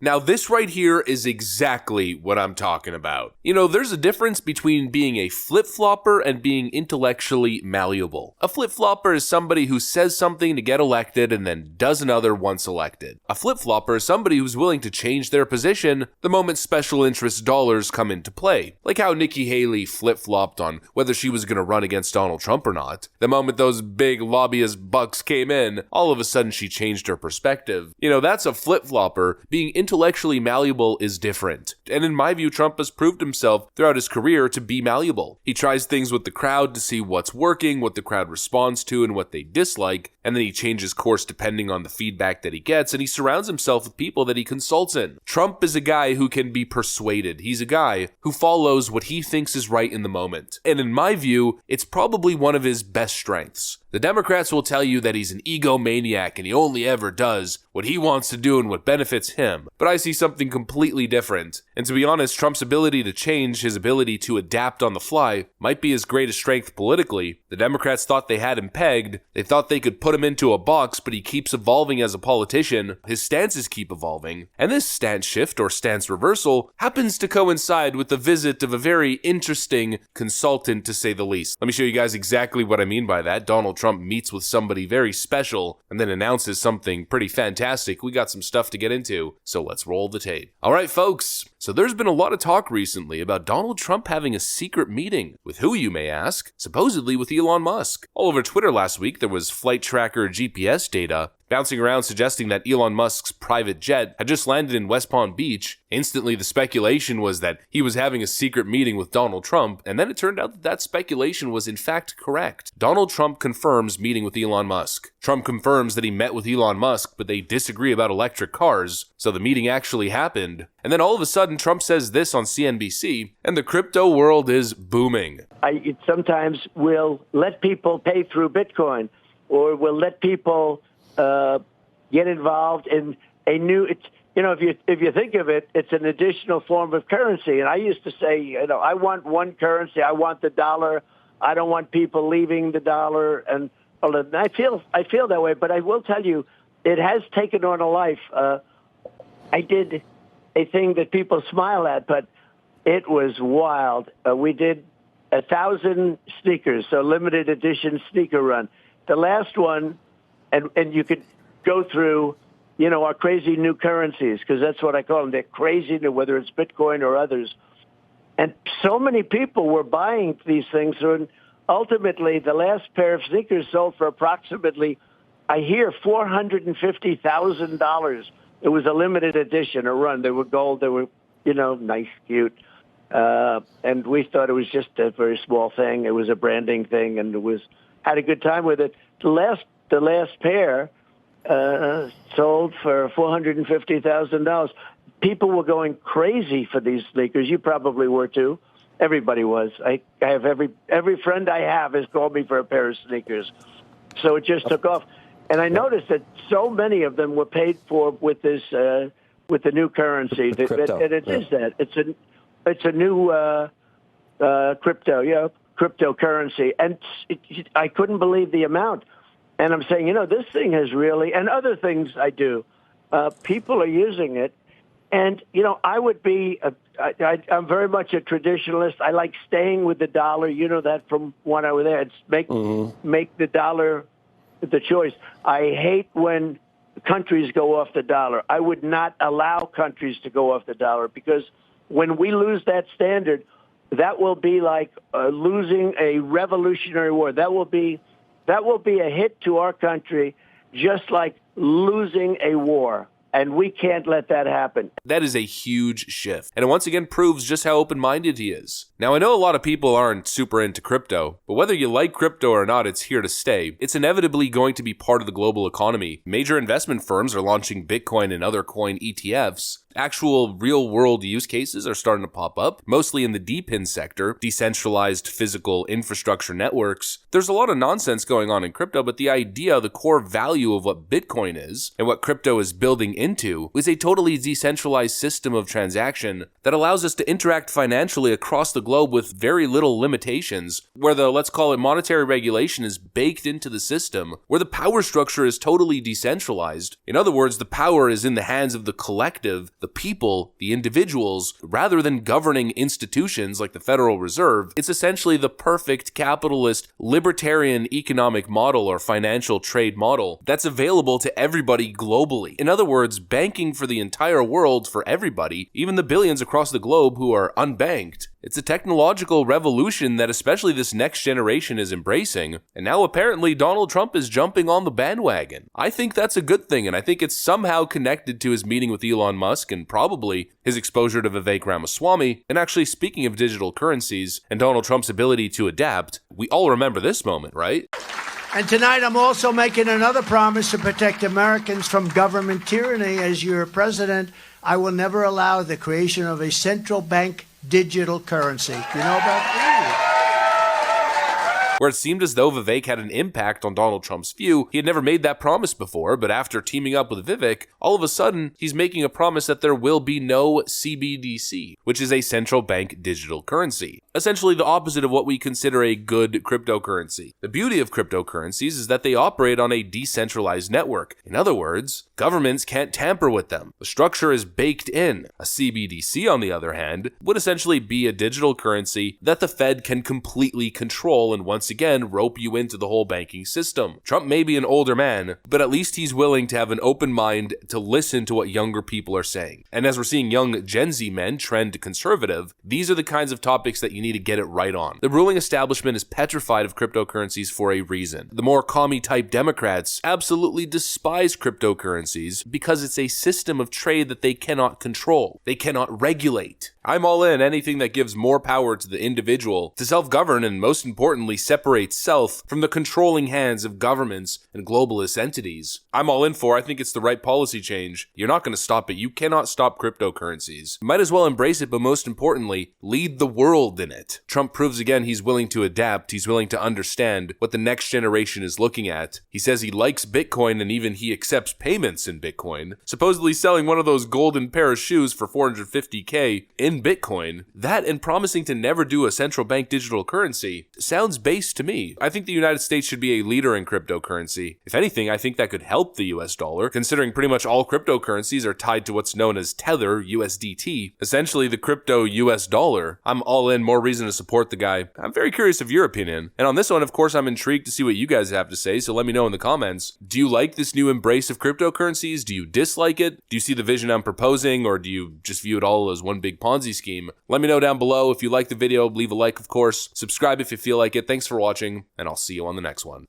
Now this right here is exactly what I'm talking about. You know, there's a difference between being a flip-flopper and being intellectually malleable. A flip-flopper is somebody who says something to get elected and then does another once elected. A flip-flopper is somebody who's willing to change their position the moment special interest dollars come into play. Like how Nikki Haley flip-flopped on whether she was going to run against Donald Trump or not. The moment those big lobbyist bucks came in, all of a sudden she changed her perspective. You know, that's a flip-flopper. Being intellectually malleable is different. And in my view, Trump has proved himself throughout his career to be malleable. He tries things with the crowd to see what's working, what the crowd responds to, and what they dislike, and then he changes course depending on the feedback that he gets, and he surrounds himself with people that he consults in. Trump is a guy who can be persuaded. He's a guy who follows what he thinks is right in the moment. And in my view, it's probably one of his best strengths. The Democrats will tell you that he's an egomaniac and he only ever does what he wants to do and what benefits him. But I see something completely different. And to be honest, Trump's ability to change, his ability to adapt on the fly, might be his greatest strength politically. The Democrats thought they had him pegged. They thought they could put him into a box, but he keeps evolving as a politician. His stances keep evolving. And this stance shift or stance reversal happens to coincide with the visit of a very interesting consultant, to say the least. Let me show you guys exactly what I mean by that. Donald Trump meets with somebody very special and then announces something pretty fantastic. We got some stuff to get into, so let's roll the tape. All right, folks. So there's been a lot of talk recently about Donald Trump having a secret meeting. With who, you may ask? Supposedly with Elon Musk. All over Twitter last week, there was flight tracker GPS data bouncing around suggesting that Elon Musk's private jet had just landed in West Palm Beach. Instantly, the speculation was that he was having a secret meeting with Donald Trump, and then it turned out that that speculation was in fact correct. Donald Trump confirms meeting with Elon Musk. Trump confirms that he met with Elon Musk, but they disagree about electric cars, so the meeting actually happened. And then all of a sudden, Trump says this on CNBC, and the crypto world is booming. I sometimes will let people pay through Bitcoin, or will let people get involved in a new, if you think of it, it's an additional form of currency. And I used to say, I want one currency. I want the dollar. I don't want people leaving the dollar. And I feel that way. But I will tell you, it has taken on a life. I did a thing that people smile at, but it was wild. We did 1,000 sneakers, so limited edition sneaker run. The last one, and you could go through, our crazy new currencies, because that's what I call them. They're crazy, whether it's Bitcoin or others. And so many people were buying these things. And ultimately, the last pair of sneakers sold for approximately, I hear, $450,000. It was a limited edition, a run. They were gold. They were, nice, cute. And we thought it was just a very small thing. It was a branding thing, and had a good time with it. The last pair sold for $450,000. People were going crazy for these sneakers. You probably were too. Everybody was. I have every friend I have has called me for a pair of sneakers. So it just took off, and I noticed that so many of them were paid for with this with the new currency. And it is that it's a new cryptocurrency, and I couldn't believe the amount. And I'm saying, this thing has really, and other things I do, people are using it. And, I would be, I'm very much a traditionalist. I like staying with the dollar. You know that from when I was there. It's make the dollar the choice. I hate when countries go off the dollar. I would not allow countries to go off the dollar, because when we lose that standard, that will be like losing a revolutionary war. That will be a hit to our country, just like losing a war. And we can't let that happen. That is a huge shift. And it once again proves just how open-minded he is. Now, I know a lot of people aren't super into crypto, but whether you like crypto or not, it's here to stay. It's inevitably going to be part of the global economy. Major investment firms are launching Bitcoin and other coin ETFs. Actual real-world use cases are starting to pop up, mostly in the DePIN sector, decentralized physical infrastructure networks. There's a lot of nonsense going on in crypto, but the idea, the core value of what Bitcoin is, and what crypto is building into, is a totally decentralized system of transaction that allows us to interact financially across the globe with very little limitations, where the, let's call it, monetary regulation is baked into the system, where the power structure is totally decentralized. In other words, the power is in the hands of the collective, the people, the individuals, rather than governing institutions like the Federal Reserve. It's essentially the perfect capitalist libertarian economic model or financial trade model that's available to everybody globally. In other words, banking for the entire world for everybody, even the billions across the globe who are unbanked. It's a technological revolution that especially this next generation is embracing, and now apparently Donald Trump is jumping on the bandwagon. I think that's a good thing, and I think it's somehow connected to his meeting with Elon Musk and probably his exposure to Vivek Ramaswamy. And actually, speaking of digital currencies and Donald Trump's ability to adapt, we all remember this moment, right? And tonight I'm also making another promise to protect Americans from government tyranny. As your president, I will never allow the creation of a central bank digital currency. You know about that? Where it seemed as though Vivek had an impact on Donald Trump's view. He had never made that promise before, but after teaming up with Vivek, all of a sudden, he's making a promise that there will be no CBDC, which is a central bank digital currency. Essentially the opposite of what we consider a good cryptocurrency. The beauty of cryptocurrencies is that they operate on a decentralized network. In other words, governments can't tamper with them. The structure is baked in. A CBDC, on the other hand, would essentially be a digital currency that the Fed can completely control and once again rope you into the whole banking system. Trump may be an older man, but at least he's willing to have an open mind to listen to what younger people are saying. And as we're seeing young Gen Z men trend conservative, these are the kinds of topics that you need to get it right on. The ruling establishment is petrified of cryptocurrencies for a reason. The more commie-type Democrats absolutely despise cryptocurrencies because it's a system of trade that they cannot control. They cannot regulate. I'm all in anything that gives more power to the individual to self-govern and, most importantly, separate self from the controlling hands of governments and globalist entities. I'm all in for. I think it's the right policy change. You're not going to stop it. You cannot stop cryptocurrencies. Might as well embrace it, but most importantly, lead the world in it. Trump proves again he's willing to adapt. He's willing to understand what the next generation is looking at. He says he likes Bitcoin and even he accepts payments in Bitcoin. Supposedly selling one of those golden pair of shoes for $450K in Bitcoin. That and promising to never do a central bank digital currency sounds base to me. I think the United States should be a leader in cryptocurrency. If anything, I think that could help the US dollar, considering pretty much all cryptocurrencies are tied to what's known as Tether, USDT, essentially the crypto US dollar. I'm all in, more reason to support the guy. I'm very curious of your opinion. And on this one, of course, I'm intrigued to see what you guys have to say, so let me know in the comments. Do you like this new embrace of cryptocurrencies? Do you dislike it? Do you see the vision I'm proposing, or do you just view it all as one big Ponzi scheme? Let me know down below. If you like the video, leave a like, of course. Subscribe if you feel like it. Thanks for watching, and I'll see you on the next one.